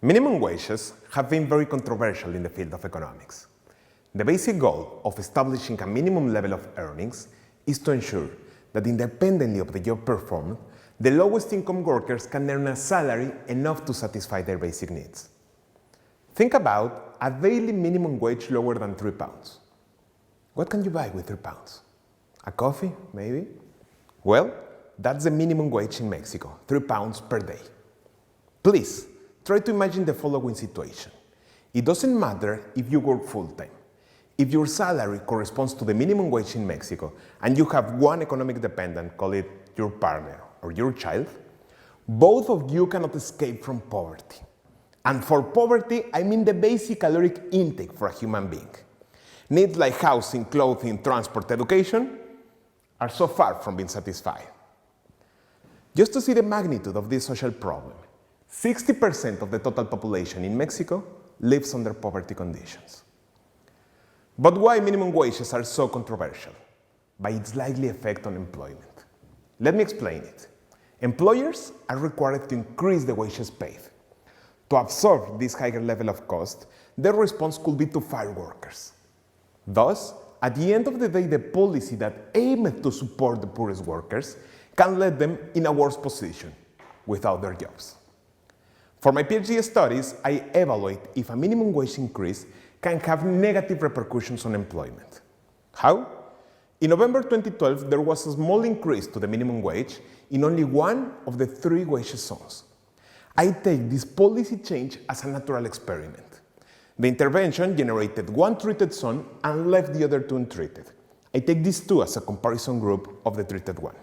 Minimum wages have been very controversial in the field of economics. The basic goal of establishing a minimum level of earnings is to ensure that independently of the job performed, the lowest income workers can earn a salary enough to satisfy their basic needs. Think about a daily minimum wage lower than £3. What can you buy with £3? A coffee, maybe? Well, that's the minimum wage in Mexico, £3 per day. Please, try to imagine the following situation. It doesn't matter if you work full-time. If your salary corresponds to the minimum wage in Mexico and you have one economic dependent, call it your partner or your child, both of you cannot escape from poverty. And for poverty, I mean the basic caloric intake for a human being. Needs like housing, clothing, transport, education are so far from being satisfied. Just to see the magnitude of this social problem, 60% of the total population in Mexico lives under poverty conditions. But why minimum wages are so controversial? By its likely effect on employment. Let me explain it. Employers are required to increase the wages paid. To absorb this higher level of cost, their response could be to fire workers. Thus, at the end of the day, the policy that aimed to support the poorest workers can leave them in a worse position without their jobs. For my PhD studies, I evaluate if a minimum wage increase can have negative repercussions on employment. How? In November 2012, there was a small increase to the minimum wage in only one of the 3 wage zones. I take this policy change as a natural experiment. The intervention generated 1 treated zone and left the other 2 untreated. I take these 2 as a comparison group of the treated one.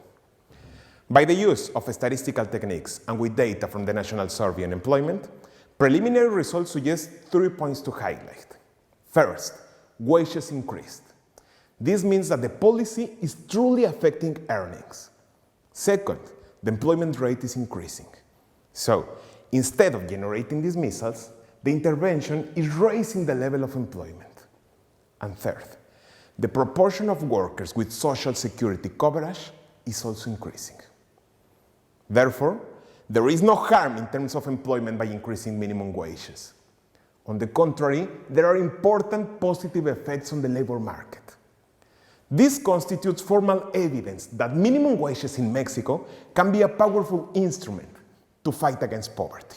By the use of statistical techniques and with data from the National Survey on Employment, preliminary results suggest 3 points to highlight. First, wages increased. This means that the policy is truly affecting earnings. Second, the employment rate is increasing. So, instead of generating dismissals, the intervention is raising the level of employment. And third, the proportion of workers with social security coverage is also increasing. Therefore, there is no harm in terms of employment by increasing minimum wages. On the contrary, there are important positive effects on the labor market. This constitutes formal evidence that minimum wages in Mexico can be a powerful instrument to fight against poverty.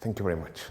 Thank you very much.